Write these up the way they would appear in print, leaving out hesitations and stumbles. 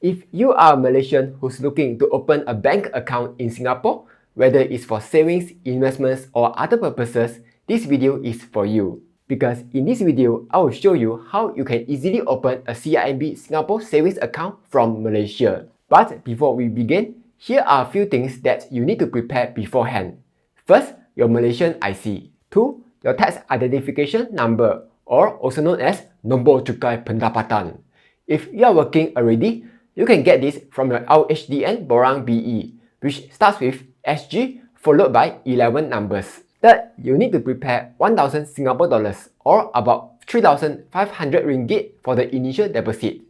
If you are a Malaysian who's looking to open a bank account in Singapore, whether it's for savings, investments, or other purposes, this video is for you. Because in this video, I will show you how you can easily open a CIMB Singapore savings account from Malaysia. But before we begin, here are a few things that you need to prepare beforehand. First, your Malaysian IC. 2, your tax identification number, or also known as Nombor Cukai Pendapatan. If you are working already, you can get this from your LHDN Borang BE, which starts with SG followed by 11 numbers. Third, you need to prepare 1,000 Singapore dollars or about 3,500 ringgit for the initial deposit.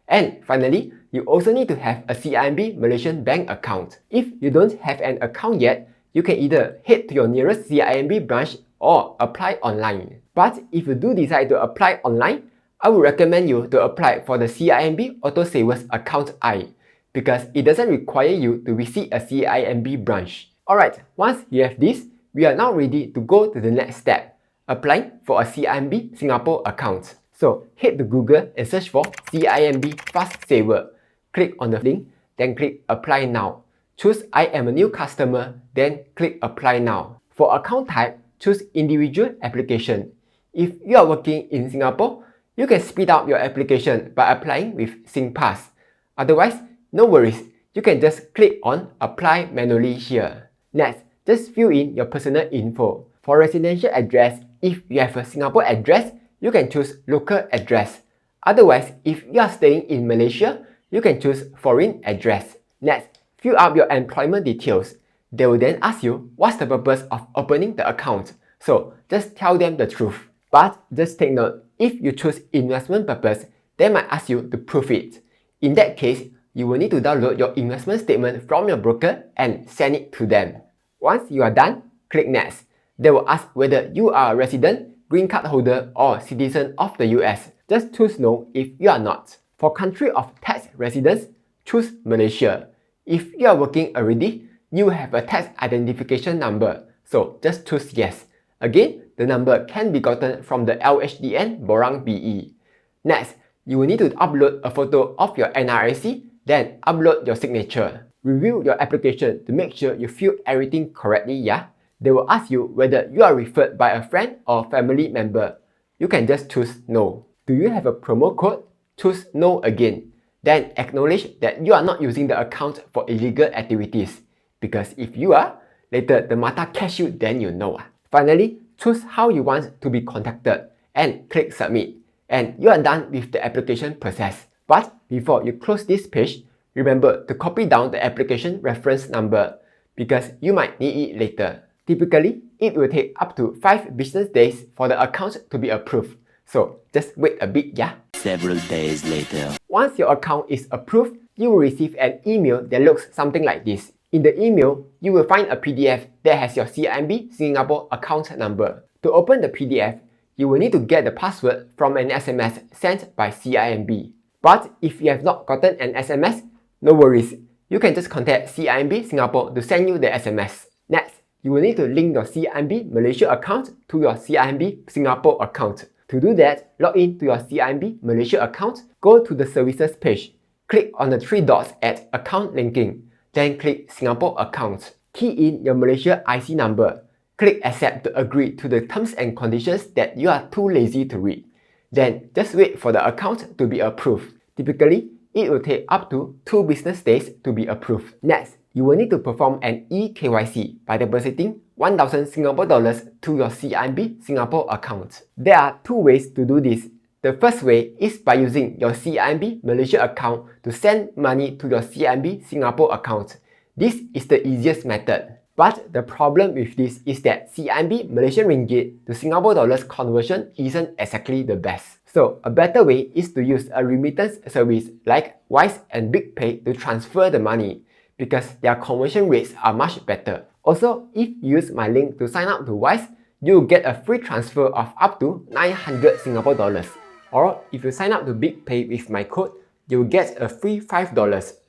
And finally, you also need to have a CIMB Malaysian bank account. If you don't have an account yet, you can either head to your nearest CIMB branch or apply online. But if you do decide to apply online, I would recommend you to apply for the CIMB Auto Savers Account I, because it doesn't require you to visit a CIMB branch. Alright, once you have this, we are now ready to go to the next step, applying for a CIMB Singapore account. So head to Google and search for CIMB Fast Saver. Click on the link, then click Apply Now. Choose I am a new customer, then click Apply Now. For account type, choose Individual Application. If you are working in Singapore, you can speed up your application by applying with SingPass. Otherwise, no worries, you can just click on Apply manually here. Next, just fill in your personal info. For residential address, if you have a Singapore address, you can choose Local Address. Otherwise, if you are staying in Malaysia, you can choose Foreign Address. Next, fill up your employment details. They will then ask you what's the purpose of opening the account. So just tell them the truth. But just take note, if you choose investment purpose, they might ask you to prove it. In that case, you will need to download your investment statement from your broker and send it to them. Once you are done, click Next. They will ask whether you are a resident, green card holder, or citizen of the US. Just choose No if you are not. For country of tax residence, choose Malaysia. If you are working already, you have a tax identification number, so just choose Yes. Again, the number can be gotten from the LHDN Borang BE. Next, you will need to upload a photo of your NRIC, then upload your signature. Review your application to make sure you fill everything correctly, yeah? They will ask you whether you are referred by a friend or family member. You can just choose No. Do you have a promo code? Choose No again. Then acknowledge that you are not using the account for illegal activities. Because if you are, later the Mata catch you, then you know. Finally, choose how you want to be contacted and click Submit. And you are done with the application process. But before you close this page, remember to copy down the application reference number because you might need it later. Typically, it will take up to 5 business days for the account to be approved. So just wait a bit, yeah? Several days later. Once your account is approved, you will receive an email that looks something like this. In the email, you will find a PDF that has your CIMB Singapore account number. To open the PDF, you will need to get the password from an SMS sent by CIMB. But if you have not gotten an SMS, no worries. You can just contact CIMB Singapore to send you the SMS. Next, you will need to link your CIMB Malaysia account to your CIMB Singapore account. To do that, log in to your CIMB Malaysia account, go to the services page, click on the 3 dots at Account Linking, then click Singapore Account. Key in your Malaysia IC number. Click Accept to agree to the terms and conditions that you are too lazy to read. Then just wait for the account to be approved. Typically, it will take up to 2 business days to be approved. Next, you will need to perform an eKYC by depositing 1,000 Singapore dollars to your CIMB Singapore account. There are 2 ways to do this. The first way is by using your CIMB Malaysia account to send money to your CIMB Singapore account. This is the easiest method. But the problem with this is that CIMB Malaysian Ringgit to Singapore dollars conversion isn't exactly the best. So a better way is to use a remittance service like Wise and BigPay to transfer the money because their conversion rates are much better. Also, if you use my link to sign up to Wise, you'll get a free transfer of up to 900 Singapore dollars. Or if you sign up to BigPay with my code, you'll get a free $5.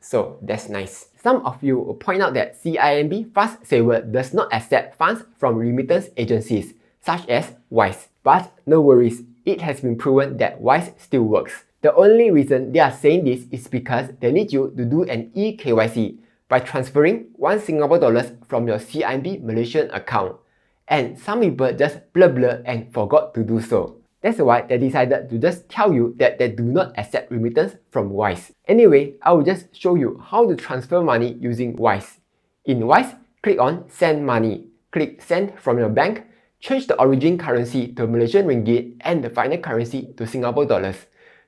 So that's nice. Some of you will point out that CIMB Fast Saver does not accept funds from remittance agencies such as Wise. But no worries, it has been proven that Wise still works. The only reason they are saying this is because they need you to do an eKYC by transferring 1 Singapore dollars from your CIMB Malaysian account. And some people just blur and forgot to do so. That's why they decided to just tell you that they do not accept remittance from Wise. Anyway, I will just show you how to transfer money using Wise. In Wise, click on Send Money. Click Send from your bank. Change the origin currency to Malaysian Ringgit and the final currency to Singapore dollars.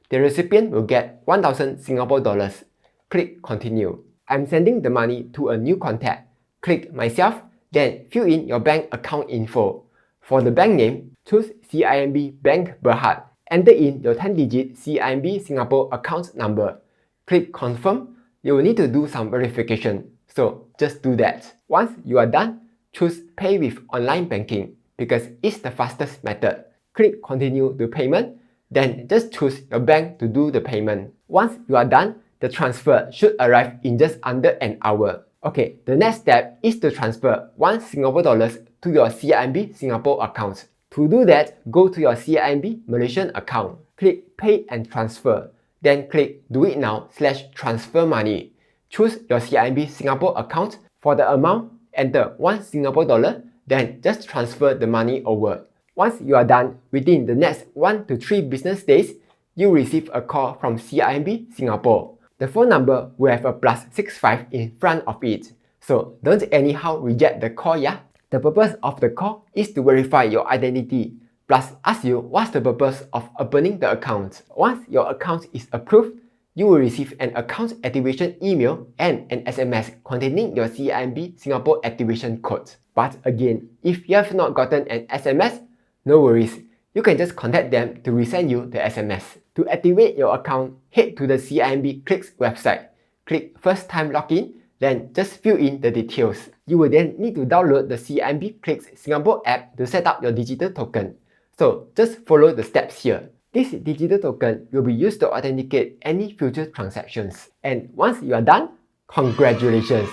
The recipient will get 1,000 Singapore dollars. Click Continue. I'm sending the money to a new contact. Click Myself, then fill in your bank account info. For the bank name, choose CIMB Bank Berhad. Enter in your 10-digit CIMB Singapore account number. Click Confirm. You will need to do some verification, so just do that. Once you are done, choose Pay with Online Banking because it's the fastest method. Click Continue the payment, then just choose your bank to do the payment. Once you are done, the transfer should arrive in just under an hour. Okay, the next step is to transfer 1 Singapore dollars to your CIMB Singapore account. To do that, go to your CIMB Malaysian account. Click Pay and Transfer. Then click Do It Now /Transfer Money. Choose your CIMB Singapore account. For the amount, enter 1 Singapore dollar, then just transfer the money over. Once you are done, within the next 1 to 3 business days, you receive a call from CIMB Singapore. The phone number will have a +65 in front of it, so don't anyhow reject the call, yeah? The purpose of the call is to verify your identity, plus ask you what's the purpose of opening the account. Once your account is approved, you will receive an account activation email and an SMS containing your CIMB Singapore activation code. But again, if you have not gotten an SMS, no worries. You can just contact them to resend you the SMS. To activate your account, head to the CIMB Clicks website. Click First Time Login, then just fill in the details. You will then need to download the CIMB Clicks Singapore app to set up your digital token. So just follow the steps here. This digital token will be used to authenticate any future transactions. And once you are done, congratulations!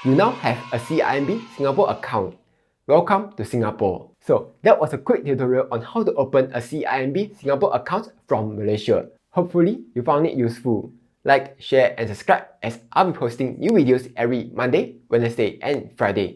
You now have a CIMB Singapore account. Welcome to Singapore. So that was a quick tutorial on how to open a CIMB Singapore account from Malaysia. Hopefully you found it useful. Like, share and subscribe as I'll be posting new videos every Monday, Wednesday and Friday.